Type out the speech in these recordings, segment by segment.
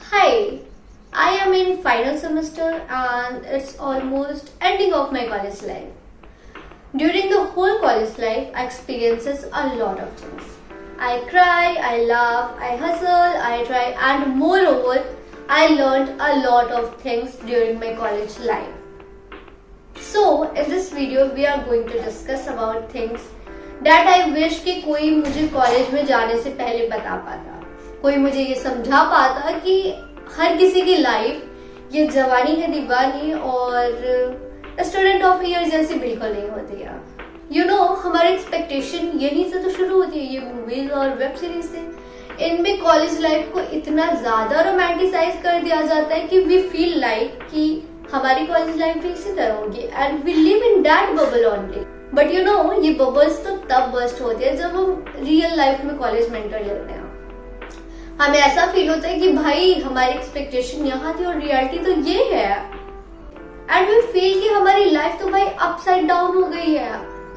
Hi, I am in final semester and it's almost ending of my college life. During the whole college life, I experiences a lot of things. I cry, I laugh, I hustle, I try, and moreover, I learned a lot of things during my college life. So, in this video, we are going to discuss about things that I wish कि कोई मुझे college में जाने से पहले बता पाता, कोई मुझे ये समझा पाता कि हर किसी की लाइफ ये जवानी है दीवानी और स्टूडेंट ऑफ ईयर जैसी बिल्कुल नहीं होती है। यू नो हमारी एक्सपेक्टेशन यहीं से तो शुरू होती है, ये मूवीज और वेब सीरीज से। इनमें कॉलेज लाइफ को इतना ज्यादा रोमांटिसाइज कर दिया जाता है कि वी फील लाइक कि हमारी कॉलेज लाइफ भी इसी तरह होगी and we live in that bubble only. But you know ये बबल्स तो तब बर्स्ट होती है जब हम रियल लाइफ में कॉलेज में एंटर लेते हैं। हमें ऐसा फील होता है कि भाई हमारी एक्सपेक्टेशन यहाँ थी और रियलिटी तो ये है एंड वी फील कि हमारी लाइफ तो भाई अपसाइड डाउन हो गई है,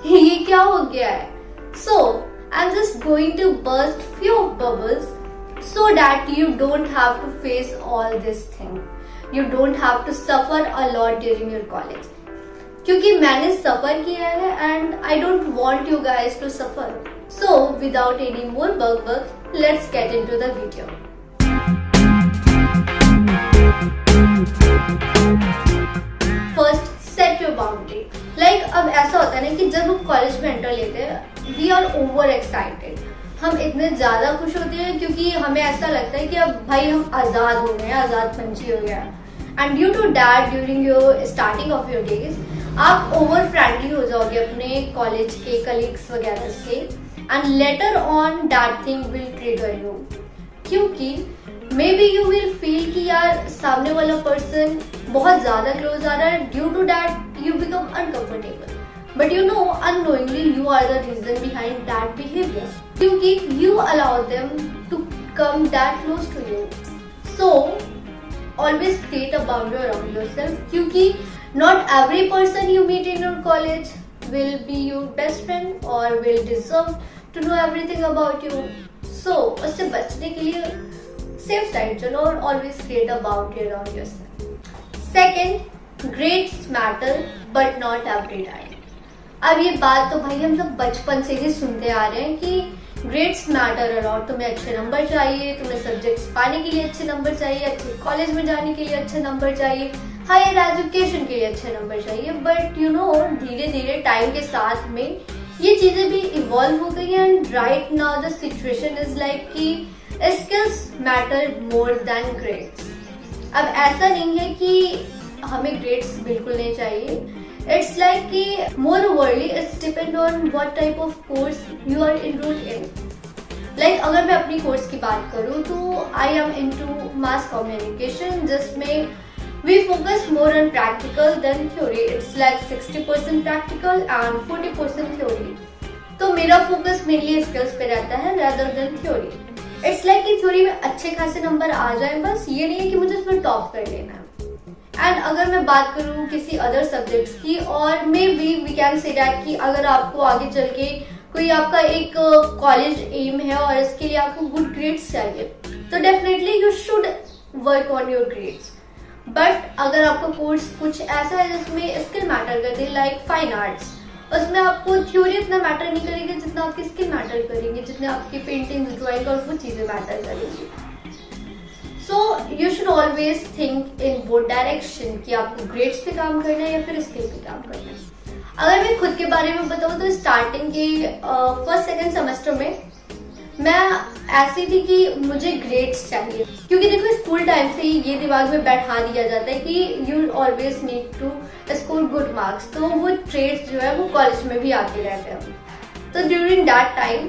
ये क्या हो गया है। So I am just going to burst few bubbles so that you don't have to face all this thing, you don't have to suffer a lot during your college, क्योंकि मैंने सफर किया है and I don't want you guys to suffer. So without any more buck let's get into the video. First, set your boundary. Like अब ऐसा होता है ना कि जब हम कॉलेज में एंटर लेते हैं we are over excited. हम इतने ज्यादा खुश होते हैं क्योंकि हमें ऐसा लगता है कि अब भाई हम आजाद हो गए, आजाद पंछी हो गया। And due to that during your starting of your days आप ओवर फ्रेंडली हो जाओगे अपने कॉलेज के कलीग्स वगैरह से and later on that thing will trigger you, क्योंकि maybe you will feel कि यार सामने वाला person बहुत ज्यादा close आ रहा है, due to that you become uncomfortable, but you know unknowingly you are the reason behind that behavior, क्योंकि you allow them to come that close to you. So always create a boundary around yourself, क्योंकि not every person you meet in your college will be your best friend or will deserve to know everything about you. So उससे बचने के लिए safe side चलो और always create a boundary around yourself. Second, grades matter but not every time. अब ये बात तो भाई हम सब बचपन से ही सुनते आ रहे हैं कि ग्रेड्स मैटर अराउंड, तुम्हें अच्छे नंबर चाहिए, तुम्हें सब्जेक्ट्स पाने के लिए अच्छे नंबर चाहिए, अच्छे कॉलेज में जाने के लिए अच्छे नंबर चाहिए, हायर एजुकेशन के लिए अच्छे नंबर चाहिए। बट यू नो धीरे धीरे टाइम के साथ में ये चीजें भी इवॉल्व हो गई हैं and right now the situation is like कि skills matter more than grades. अब ऐसा नहीं है कि हमें ग्रेड्स बिल्कुल नहीं चाहिए, इट्स लाइक कि more overly it's depend on what type of course you are enrolled in. Like अगर मैं अपनी कोर्स की बात करूँ तो I am into mass communication, जिसमें we focus more on practical than theory. It's like 60% practical and 40% theory. तो मेरा फोकस मेनली स्किल्स पे रहता है rather than theory. It's like कि थ्योरी में अच्छे खासे नंबर आ जाए, बस ये नहीं है कि मुझे उसमें टॉप कर लेना है। एंड अगर मैं बात करूँ किसी अदर सब्जेक्ट्स की, और maybe we can say that कि अगर आपको आगे चल के कोई आपका एक कॉलेज एम है और इसके लिए आपको गुड ग्रेड्स चाहिए, तो definitely you should work on your grades. But अगर आपका कोर्स कुछ ऐसा है जिसमें स्किल मैटर करती है, लाइक फाइन आर्ट्स, उसमें आपको थ्योरी इतना मैटर नहीं करेगी जितना आपकी स्किल मैटर करेंगे, जितने आपकी पेंटिंग ड्राइंग और वो चीजें मैटर करेंगी। So you should always think in both direction कि आपको ग्रेड्स पे काम करना है या फिर स्किल पे काम करना है। अगर मैं खुद के बारे में बताऊँ तो स्टार्टिंग के फर्स्ट सेकेंड सेमेस्टर में मैं ऐसी थी कि मुझे ग्रेड्स चाहिए, क्योंकि देखो स्कूल टाइम से ही ये दिमाग में बैठा दिया जाता है कि you always need to score good marks, तो वो ट्रेड्स जो है वो कॉलेज में भी आते रहते हैं। तो ड्यूरिंग दैट टाइम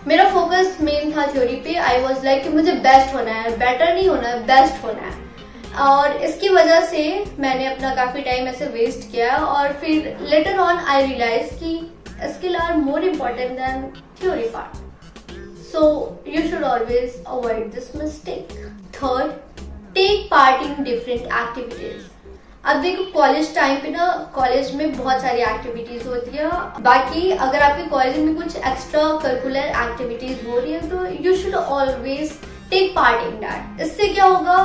मेरा फोकस मेन था थ्योरी पे। आई वाज लाइक कि मुझे बेस्ट होना है, बेटर नहीं होना है, बेस्ट होना है। और इसकी वजह से मैंने अपना काफी टाइम ऐसे वेस्ट किया और फिर लेटर ऑन आई रियलाइज कि skill are more important than theory part. So you should always avoid this mistake. Third, take part in different activities. अब देखो कॉलेज टाइम पे ना कॉलेज में बहुत सारी एक्टिविटीज होती है, बाकी अगर आपके कॉलेज में कुछ एक्स्ट्रा करिकुलर एक्टिविटीज हो रही है तो you should always take part in that. इससे क्या होगा,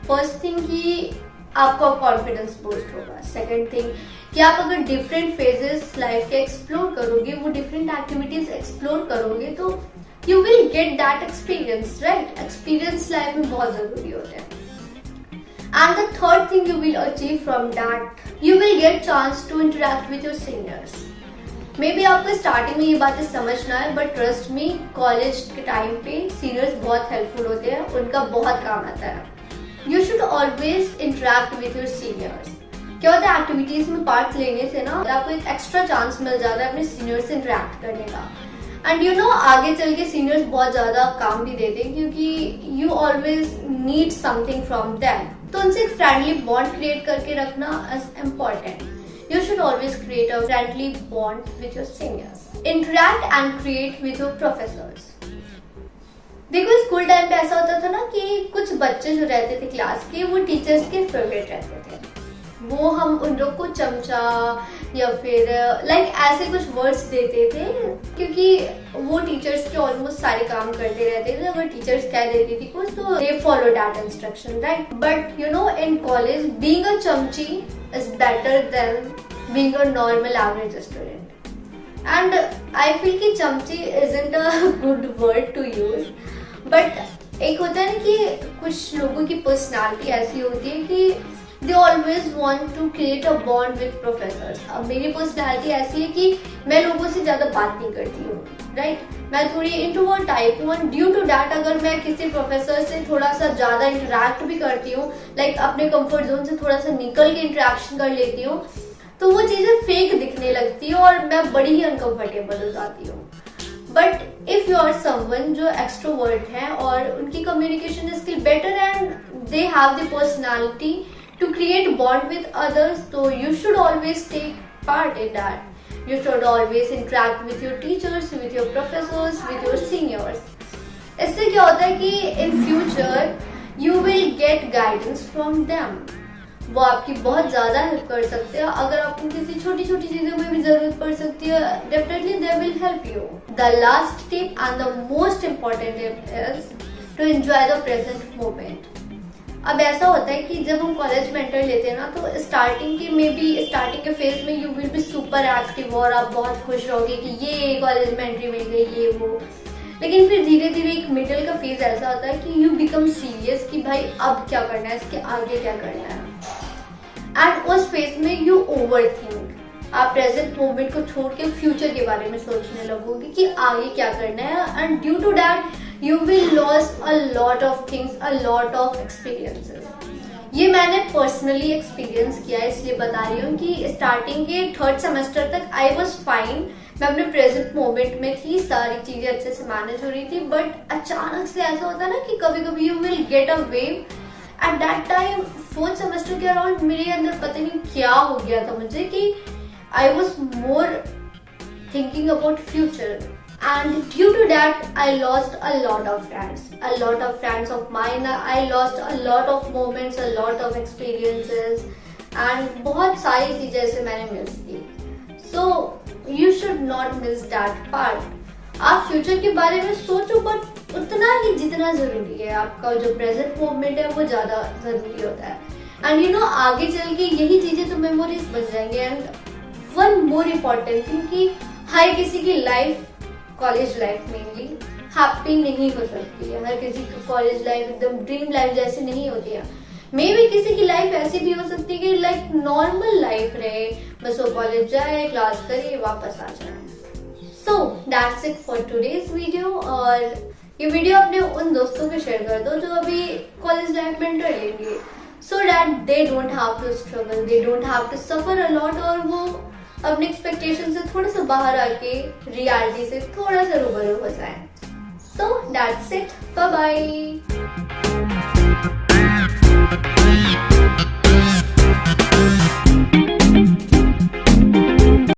फर्स्ट थिंग कि आपका कॉन्फिडेंस बूस्ट होगा। सेकंड थिंग कि आप अगर डिफरेंट फेजेस लाइफ के एक्सप्लोर करोगे, वो डिफरेंट एक्टिविटीज एक्सप्लोर करोगे, तो you will get that experience, right. Experience life में बहुत जरूरी होते हैं। And the third thing you will achieve from that, you will get chance to interact with your seniors. Maybe आपको स्टार्टिंग में ये बातें समझ ना आए, बट ट्रस्ट मी, कॉलेज के टाइम पे सीनियर्स बहुत हेल्पफुल होते हैं, उनका बहुत काम आता है। You should always interact with your seniors. क्या होता है, एक्टिविटीज में पार्ट लेने से ना आपको एक एक्स्ट्रा चांस मिल जाता है अपने सीनियर्स से इंटरेक्ट करने का। एंड यू नो, आगे चल के सीनियर्स बहुत ज्यादा काम भी देते हैं, क्योंकि you always need something from them. तो उनसे एक फ्रेंडली बॉन्ड क्रिएट करके रखना is important. You should always create a friendly bond with your seniors. Interact and create with your professors. देखो, स्कूल टाइम पे ऐसा होता था ना कि कुछ बच्चे जो रहते थे क्लास के, वो टीचर्स के फेवरेट रहते थे। वो हम उन लोग को चमचा या फिर लाइक ऐसे कुछ वर्ड्स देते थे, क्योंकि वो टीचर्स के ऑलमोस्ट सारे काम करते रहते थे। अगर टीचर्स कह देती थी कुछ, तो they follow that instruction, right. But you know, in college being a चमची is better than being a normal average student. And I feel कि चमची isn't a good word to use, but एक होता है ना कि कुछ लोगों की पर्सनालिटी ऐसी होती है कि they always want to create a bond with professors. अब मेरी पर्सनैलिटी ऐसी है कि मैं लोगों से ज्यादा बात नहीं करती हूँ, राइट। मैं थोड़ी इंट्रोवर्ट टाइप हूँ, ड्यू टू दैट अगर मैं किसी प्रोफेसर से थोड़ा सा ज्यादा इंटरेक्ट भी करती हूँ, लाइक अपने कंफर्ट जोन से थोड़ा सा निकल के इंटरेक्शन कर लेती हूँ, तो वो चीजें फेक दिखने लगती है और मैं बड़ी ही अनकंफर्टेबल हो जाती हूँ। But if you are someone जो एक्सट्रोवर्ट है और उनकी communication skill better and they have the personality to create bond with others, so you should always take part in that. You should always interact with your teachers, with your professors, with your seniors. इससे क्या होता है कि in future you will get guidance from them. वो आपकी बहुत ज्यादा help कर सकते हैं। अगर आपको किसी छोटी छोटी चीजों में भी जरूरत पड़ सकती है, definitely they will help you. The last tip and the most important tip is to enjoy the present moment. अब ऐसा होता है कि जब हम कॉलेज में एंटर लेते हैं ना, तो स्टार्टिंग के फेज में you will be super active और आप बहुत खुश रहोगे कि ये कॉलेज में एंट्री मिल गई, ये वो। लेकिन फिर धीरे धीरे एक मिडिल का फेज ऐसा होता है कि यू बिकम सीरियस कि भाई अब क्या करना है, इसके आगे क्या करना है। एंड उस फेज में यू ओवर थिंक, आप प्रेजेंट मोमेंट को छोड़ के फ्यूचर के बारे में सोचने लगोगे कि आगे क्या करना है। And due to that you will lose a lot of things, a lot of experiences. ये मैंने पर्सनली एक्सपीरियंस किया है, इसलिए बता रही हूँ कि स्टार्टिंग के 3rd सेमेस्टर तक आई वॉज फाइन, मैं अपने प्रेजेंट मोमेंट में थी, सारी चीजें अच्छे से मैनेज हो रही थी। बट अचानक से ऐसा होता है ना कि कभी कभी you will get a wave. At that time 4th semester के अराउंड मेरे अंदर पता नहीं क्या हो गया था मुझे कि I was more thinking about future. And due to that, I lost a lot of friends of mine. I lost a lot of moments, a lot of experiences, and बहुत सारी चीजें ऐसे मैंने मिस की। So you should not miss that part. आप future के बारे में सोचो, बट उतना ही जितना जरूरी है। आपका जो प्रेजेंट मोमेंट है वो ज्यादा जरूरी होता है। एंड यू नो, आगे चल के यही चीजें तो मेमोरीज बन जाएंगे। And one more important thing कि हर किसी की life, college life mainly, happy नहीं हो सकती है। हर किसी की कॉलेज लाइफ एकदम ड्रीम लाइफ जैसी नहीं होती है। मे बी किसी की लाइफ ऐसी भी हो सकती है कि लाइक नॉर्मल लाइफ रहे, बस वो कॉलेज जाए, क्लास करे, वापस आ जाए। So that's it for today's video. और ये वीडियो अपने उन दोस्तों को शेयर कर दो जो अभी कॉलेज लाइफ में एंटर लेंगे, so that they don't have to struggle, they don't have to suffer a lot, और वो अपने एक्सपेक्टेशन से थोड़ा सा बाहर आके रियलिटी से थोड़ा सा रूबरू हो जाए। So that's it, bye bye.